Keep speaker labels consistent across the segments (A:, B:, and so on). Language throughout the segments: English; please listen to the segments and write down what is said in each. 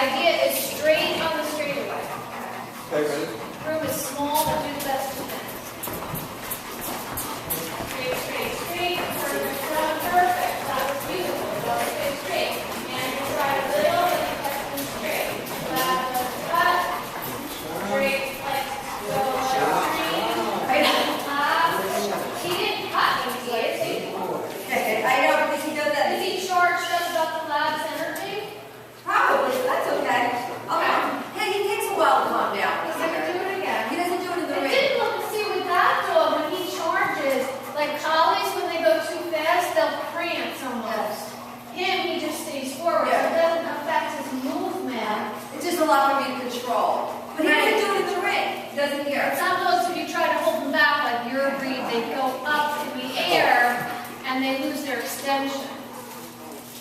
A: idea is straight on the straightaway.
B: Okay, ready?
A: Room is small, but do the best you can. Straight, straight, straight. Perfect. Perfect. That was beautiful. Go straight, straight. And you try a little, and you cut them straight. Flat, flat. Straight, like go straight. Right up. He didn't cut me, did he?
C: I know, because he does that.
A: Is he charged up about the lab center thing?
C: Probably, but that's okay. Hey, he takes a while to calm down.
A: He's gonna do it again.
C: He doesn't do it in the
A: I
C: ring.
A: did look to see with that dog, when he charges, like collies, when they go too fast, they'll prance almost. Him, he just stays forward, so it doesn't affect his movement.
C: It's just a lot for me to control. But he doesn't do it in the ring. He doesn't hear.
A: Some dogs, if you try to hold them back, like your breed, they go up in the air and they lose their extension.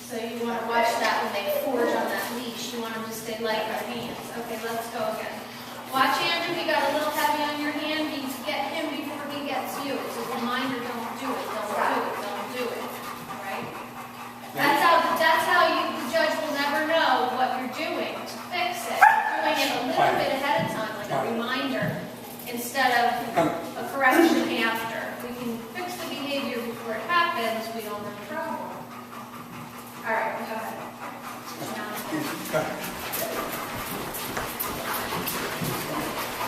A: So you want to watch that when they forge on that leash. You want them to stay light in their hands. Okay, let's go again. Watch Andrew, he got a little heavy on your hand. Get him before he gets you. It's a reminder, don't do it, don't do it, don't do it. All right? That's how you, the judge will never know what you're doing to fix it. You're doing it a little bit ahead of time, like a reminder, instead of a correction after. If we can fix the behavior before it happens, we don't have a problem. All right, go ahead.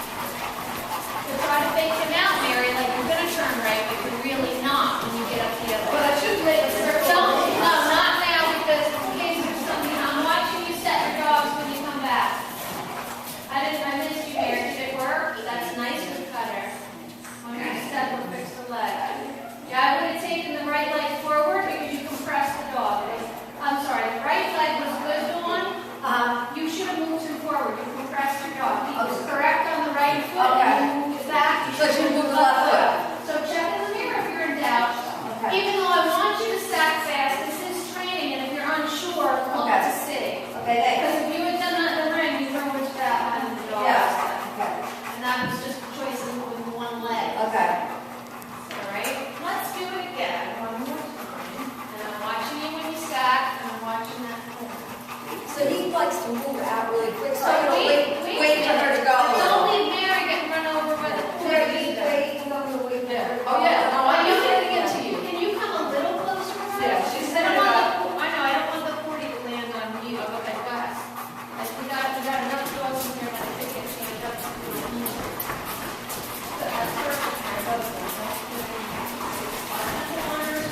A: So try to fake him out, Mary, like you're going to turn right, but you're really not when you get up the other way.
C: But I should make a circle.
A: Don't, no, not now, because in case there's something, I'm watching you set your dogs when you come back. I missed you, Mary. Did it work? That's nice with cutter. When you step and fix the leg. Yeah, I would have taken the right leg forward because you compressed the dog. I'm sorry, the right leg was good, Dawn. You should have moved him forward. You compressed your dog. He was correct on the right foot, and you moved it back.
C: So you moved the left foot.
A: So check in the mirror if you're in doubt. Even though I want you to stack fast, this is training, and if you're unsure, look to sitting.
C: Okay, thanks.
A: Because if you had done that in the ring, you know which that behind the dog.
C: Okay.
A: And that was just a choice of moving one leg.
C: Okay.
A: All right, let's do it again one more time. And I'm watching you when you stack, and I'm watching that corner.
C: So he likes to move out really quick. So
A: Oh,
C: I'm going to wait for her to go.
A: Don't leave Mary getting run over by the corner either.
C: Wait, I'm going to wait for her.
A: Oh, yeah. No, I know how to get to you. Can you come a little closer?
C: Yeah, she's
A: I
C: setting
A: don't
C: it
A: want
C: up.
A: I know, I don't want the 40 to land on you. Okay, go ahead. Like, we got enough dogs in here that I think it's going to go. That's perfect. There, both of them. That's good. Corners.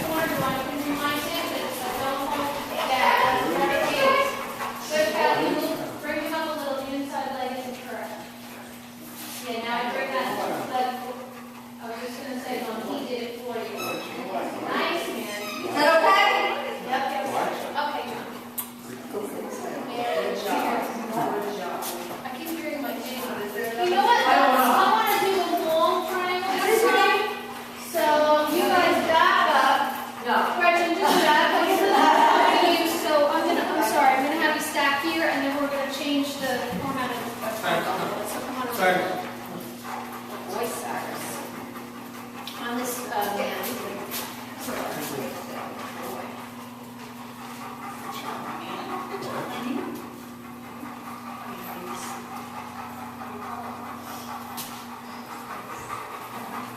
A: Corner, do I can remind him that it's a don't hold back. That's what it is. Good, Kelly. Bring him up a little. The inside leg isn't correct. Yeah, now I bring that leg. I was just going to say, no, he did it for you. Nice, man.
C: Is that okay?
A: Yep, yep. Okay, John. I keep hearing my name. You know what? I want to do a long triangle this time. So you guys back up.
C: No.
A: Gretchen, just back up to the So I'm sorry, I'm gonna have you stack here, and then we're gonna change the format of the question. So come on.
B: Sorry.
A: Voice stackers. On this band.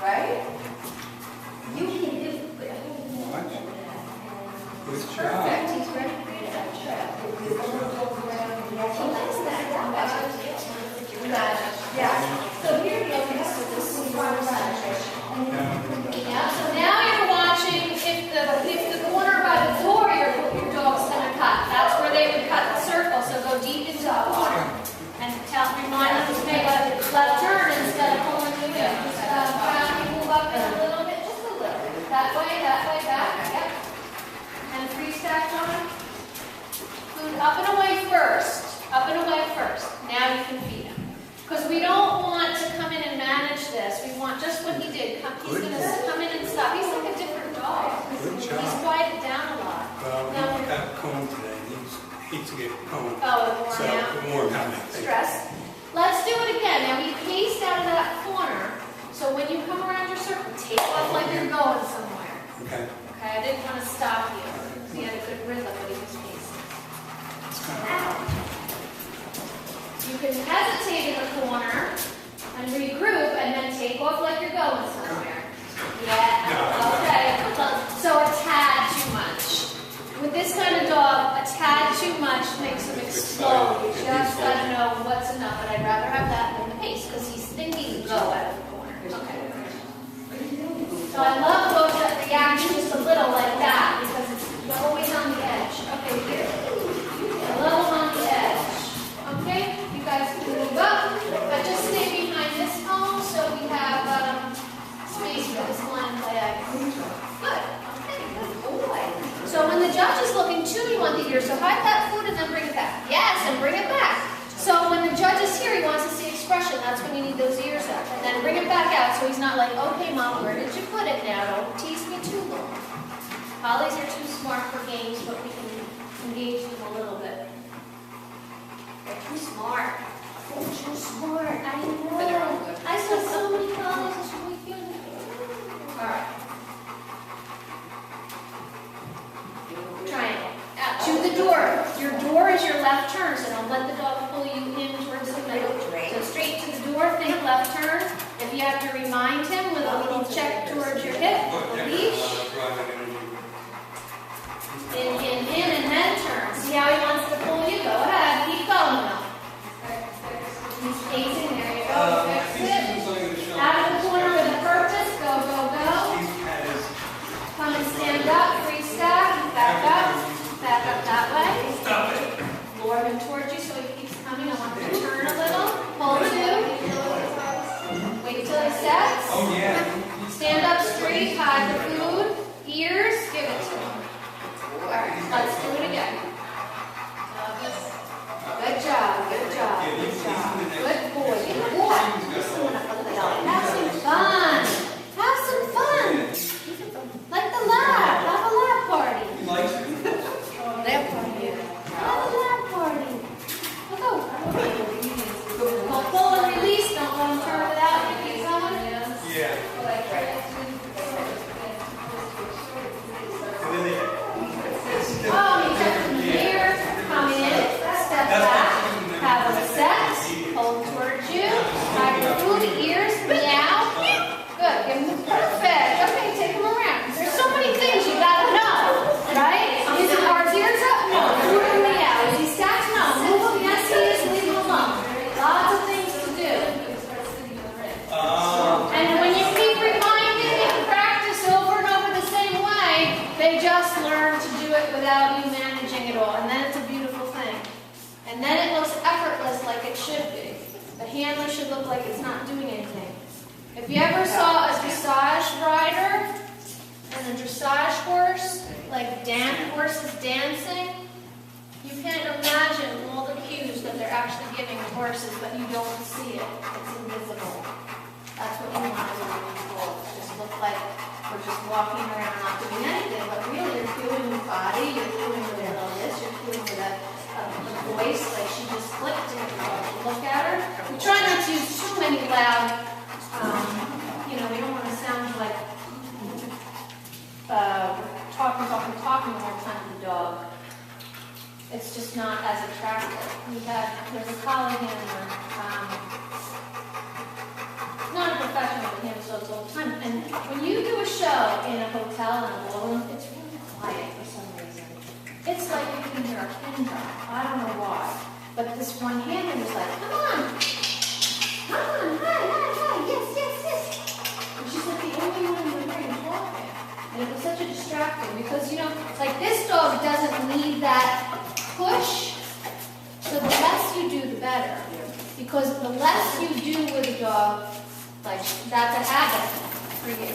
C: Right? You can do it.
B: Watch. Good job.
C: Perfect. He's ready for you to have a trap. He likes that. Yeah. So here we go. This is the smart side.
A: Yeah, so now you're watching if the corner by the door your dog's gonna cut. That's where they would cut the circle. So go deep into the corner and remind them to make a left turn instead of pulling the wheel. Just move up in a little bit, just a little. That way, back. Yep. And freestack on. Food up and away first. Up and away first. Now you can feed him. Because we don't want to come in and manage this. We want just what he did. He's going to come in and stop. He's like a different dog.
B: Good job.
A: He's quieted down a lot.
B: Well,
A: Now
B: we got cone today. He needs to get cone.
A: Oh,
B: So,
A: more now.
B: more now.
A: Stress. Let's do it again. Now he paced out of that corner. So when you come around your circle, take off like you're going somewhere.
B: Okay.
A: Okay, I didn't want to stop you. He had a good rhythm, but he was Yeah, okay. So a tad too much. With this kind of dog, a tad too much makes him explode. You just gotta know what's enough, but I'd rather have that than the pace, because he's thinking go out of the corner. Okay. So I love dogs that react just a little like that, because it's always on the edge. Okay, here. A little on the edge. Okay, you guys can move up, but just stay behind this hole so we have space for this line leg. Good. Okay, good boy. So when the judge is looking too, you want the ear. So hide that foot and then bring it back. Yes, and bring it back. So when the judge is here, he wants to see expression. That's when you need those ears up. And then bring it back out so he's not like, okay, Mom, where did you put it now? Don't tease me too long. Collies are too smart for games, but we can engage them a little bit. They're too smart. They're too smart. I know. I saw so many collies this weekend. All right. Triangle. Out to the door. Your door is your left turn, so don't let the dog pull you in towards the middle. So straight to the door, think left turn. If you have to remind him with a little check towards your hip, the leash. In, and then turn. See how he wants to pull you? Go ahead. Keep going now. He's pacing. There you go. Fix it. Out of the corner with a purpose. Go, go, go. Come and stand up. Free step. Back up. Back up that way.
B: Stop it.
A: Lure him towards you so he keeps coming. I want him to turn a little. Hold two. Wait till he sets.
B: Oh, yeah.
A: Stand up straight. Hide the food. Ears. Give it to him. All right. Let's do it again. Good job. Good job. Good job. Good boy. Good boy. Have some fun. Have some fun. Like the lab. Have a lab party.
B: He likes it.
A: Lab party. Have a lab party. Let's go. Don't pull and release. Don't let him turn it out. You keep going.
B: Yeah. And then they
A: Oh, you took from here. Come in. Step back. Have a set. Hold towards you. Hide your food, ears, meow. Good. Give him the perfect. Okay, take him around. There's so many things you gotta know, right? Is he are his ears up? No. Food and meow. Is he stacked? No. Move him. Yes, he is. Leave him alone. Lots of things to do. And when you keep reminding and practice over and over the same way, they just learn to do it without you managing it all. And then it's a beautiful thing. And then it looks effortless like it should be. The handler should look like it's not doing anything. If you ever saw a dressage rider and a dressage horse, like horses dancing, you can't imagine all the cues that they're actually giving the horses, but you don't see it. It's invisible. That's what you want as a people. Just look like we're just walking around not doing anything, but really you're feeling with body, you're feeling with a little this, you're feeling with a voice, like she just clicked and look at her. We try not to use too many loud, we don't want to sound like talking all the time to the dog. It's just not as attractive. There's a collie handler, not a professional, but he handles dogs all the time. And when you do a show in a hotel in a ballroom, it's really quiet for some reason. It's like you can hear a pin drop. I don't know why. But this one handler was like, come on. Come on, hi, yes. And she's like the only one in the room talking. And it was such a distraction because, like this dog doesn't need that push. So the less you do, the better. Because the less you do with a dog, like that's a habit for you.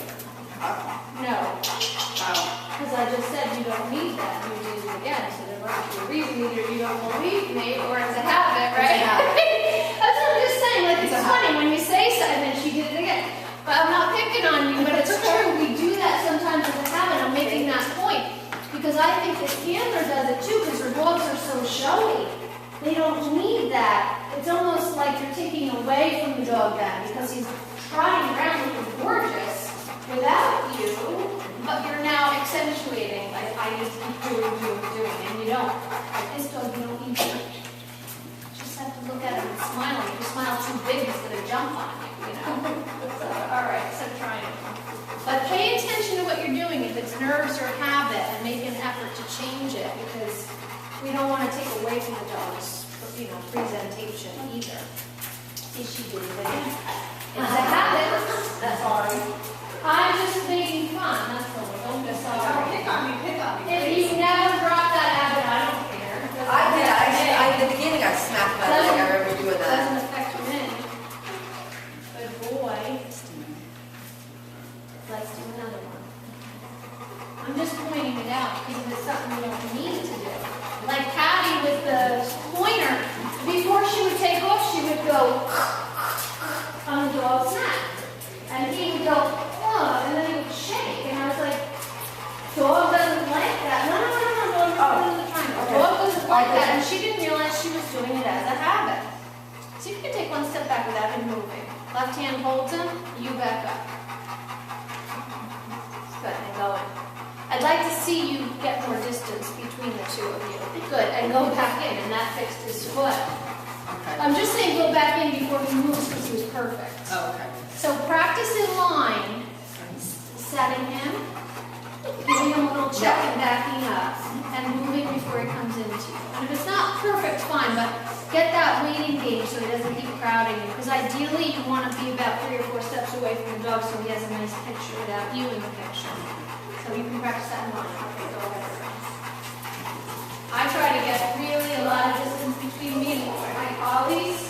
A: No. Because I just said you don't need that. You do it again. So there must be a reason either you don't believe me or it's a habit, right? That's what I'm just saying. Like it's funny when you say something and she did it again. But I'm not picking on you, but it's true. We do that sometimes as a habit. I'm making that point. Because I think the handler does it too because her dogs are so showy. They don't need that. It's almost like you're taking away from the dog then because he's trotting around looking gorgeous without you, but you're now accentuating, like I need to keep doing, and you don't. Like this dog, you don't need to. Just have to look at him and smile. If you smile too big, he's going to jump on you, So, all right, so try it. But nerves or habit and make an effort to change it, because we don't want to take away from the dog's, presentation either. See, she did it again. It's a habit.
C: That's all right.
A: I'm just making fun, that's all. Don't be sorry.
C: Pick on me, pick on me.
A: If you never drop that habit, I don't care.
C: I did, in the beginning I smacked my leg, I remember doing that.
A: Doesn't affect me. Good boy. Let's do another one. I'm just pointing it out because it's something we don't need to do. Like Patty with the pointer, before she would take off, she would go on the dog's neck. And he would go, oh, and then he would shake. And I was like, dog doesn't like that. No, dog doesn't like that. And she didn't realize she was doing it as a habit. So you can take one step back without him moving. Left hand holds him, you back up. Good, and going. I'd like to see you get more distance between the two of you. Good, and go back in, and that fixed his foot.
C: Okay.
A: I'm just saying go back in before he moves because he was perfect.
C: Oh, okay.
A: So practice in line, setting him, giving him a little check and backing up, and moving before he comes into you. And if it's not perfect, fine, but get that waiting game so he doesn't keep crowding you. Because ideally you want to be about 3 or 4 steps away from the dog so he has a nice picture without you in the picture. So you can practice that in line. Okay, go ahead. I try to get really a lot of distance between me and my colleagues.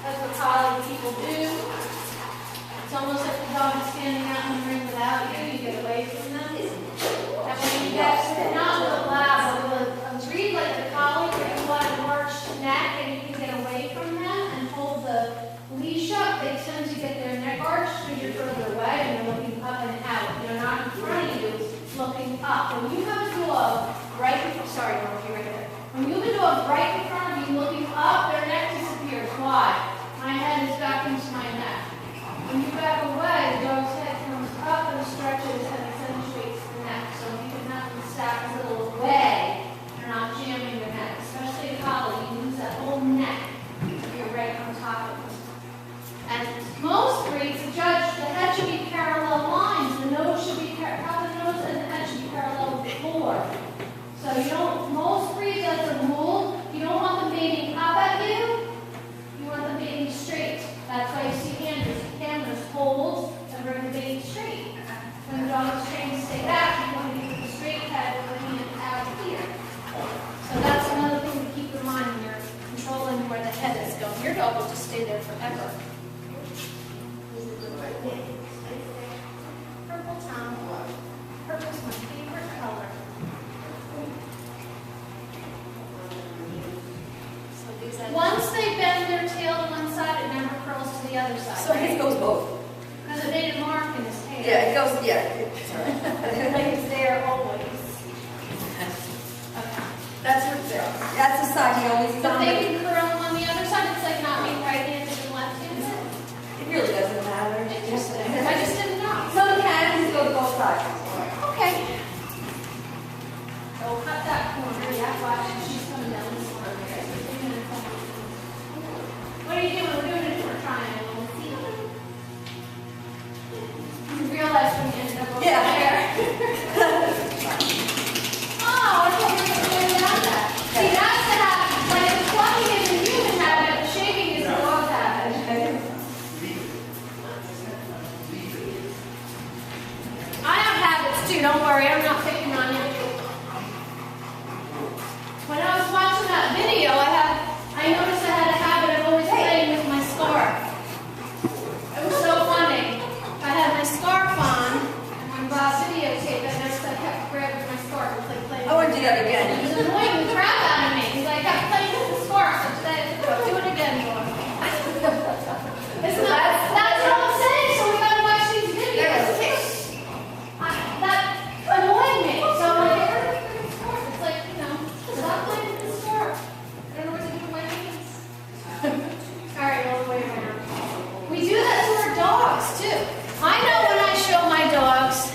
A: That's what colleague people do. It's almost like the dog is standing out in the ring without you. You get away from them. And when you get, not with a lab, but with a breed like the collie, where you want an arched neck and you can get away from them and hold the leash up, they tend to get their neck arched because you're further away and you're looking up and out. They're not in front of you, looking up. When you have a dog right before, sorry, I don't know if you're right there. When you have a dog right in front of you looking up, their neck disappears. Why? My head is back into my neck. When you back away, the dog's head comes up and stretches and accentuates the neck. So you can have them stack a little away. You're not jamming your neck, especially a collie. You lose that whole neck if you're right on top of them. And most breeds, the head should be parallel lines. The nose should be how the nose and the head should be parallel with the floor. So you don't. Most breeds, as a rule, you don't want them mating up at you. You want them mating straight. That's why you see handlers. Handlers hold and bring the baby straight. When the dog is trained to stay back, you want to give the straight head with the hand out here. So that's another thing to keep in mind when you're controlling where the head is going. Your dog will just stay there forever. Purple Tom. Purple's my favorite color. Once they bend their tail to one side, it never curls to the other side.
C: So his goes both.
A: Because it made a mark in his tail.
C: Yeah, it goes, yeah.
A: Like it's there always.
C: That's the side he always
A: But
C: done.
A: they can curl on the other side. It's like not being right-handed and left-handed.
C: It really doesn't matter.
A: Interesting. I just didn't know.
C: Some cats go to both sides.
A: Okay. So we'll cut that corner. Yeah, watch. She's coming down this one. What are you doing? We're doing a different triangle. You realize when you ended up over there. Oh, I thought you were going to do that. See, that's the habit. Like the plucking is a human habit, the shaking is a dog's habit. I have habits too, don't worry, I'm not picking on you. When I was watching that video, I noticed I had a habit of always playing with my scarf. It was so funny. I had my scarf on, and when Bob videotaped, I noticed I kept grabbing my scarf and playing.
C: I want to do that
A: It
C: again.
A: was annoying the crap out of me because I kept playing with the scarf. So today I said, do it again, Dawn. That's what I'm saying. So we gotta watch these videos. That annoyed me. So I'm like, it's like, stop playing with the scarf. I don't know what to do with my hands. All right, all the way around. We do that to our dogs too. I know when I show my dogs,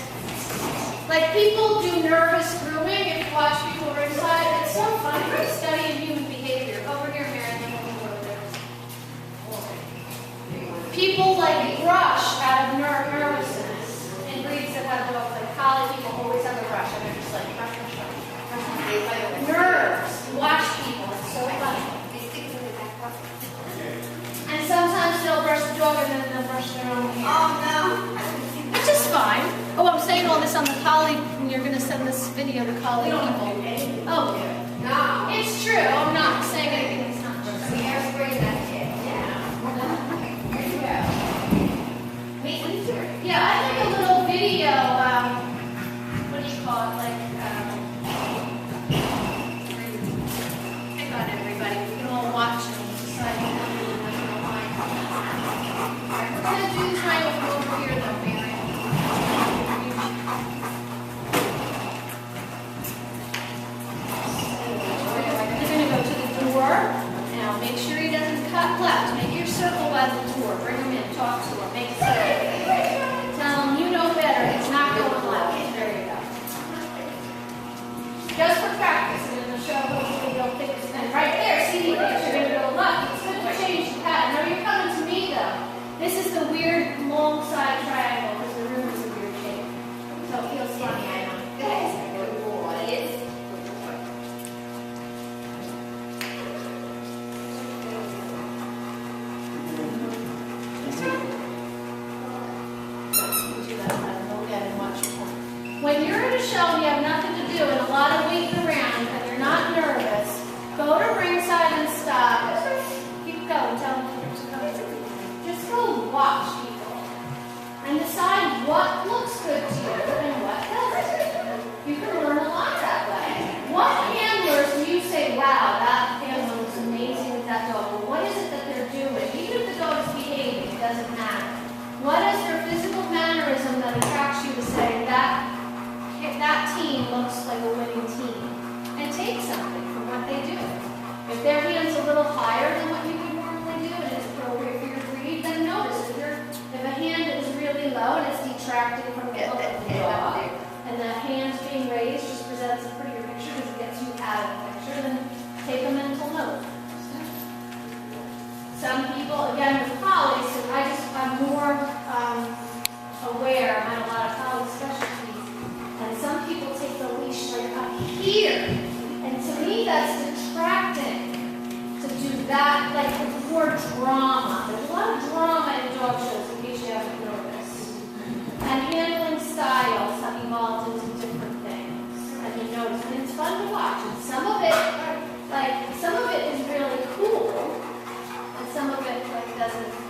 A: like people do nervous grooming. If you watch people ringside, it's so funny. We're studying human behavior. Over here, Mary, then we'll go over there. People like brush out of nervousness. And breeds that have dogs like collie people always have a brush. brush, and they're just like brush, brush, brush. Nerves. Watch people. It's so funny. And sometimes they'll brush the dog and then they'll brush their own hair.
C: Oh, no.
A: Which is fine. Oh, I'm saying all this on the colleague, and you're going to send this video to colleague people. Oh,
C: No.
A: it's true. I'm not saying anything that's not true.
C: The hairspray, that's it.
A: Yeah.
C: Here you go. Me too.
A: Yeah, I think a little video, what do you call it, like, pick on everybody. We can all watch and decide what we don't like. We're going to do this right over here, though, Mary. You're going to go to the door. Now, make sure he doesn't cut left. Make your circle by the door. Bring him in. Talk to him. Make a circle. Tell him you know better. It's not going left. There you go. Just for practice. And then the show hopefully they'll pick his pen. Right there. See, you're going to go left. It's good to change the pattern. Now, you're coming to me, though. This is the weird long side triangle because the room is a weird shape. So it feels funny, I know.
C: What is?
A: When you're in a show and you have nothing to do and a lot of waiting around and you're not nervous, go to ringside and stop. Keep going, tell them to go. Just go watch people and decide what looks good to you and what doesn't. You can learn a lot that way. What handlers do you say, wow, that handler was amazing with that dog? Well, what is it that they're doing? Even if the dog is behaving, it doesn't matter. What is their physical mannerism that attracts you to say that team looks like a winning team? And take something from what they do. If their hand's a little higher than what you would normally do and it's appropriate for your breed, then notice if a hand is really low and it's detracting from the look of the dog, and the hand being raised just presents a prettier picture because it gets you out of the picture, then take a mental note. Some people, again with collies, so I'm more aware, I'm at a lot of collie specialties, and some people take the leash like up here, and to me that's detracting to do that, like with more drama. There's a lot of drama in dog shows in case you haven't noticed. And handling styles have evolved into different things, and you notice, and it's fun to watch, and some of it is really cool, and some of it like doesn't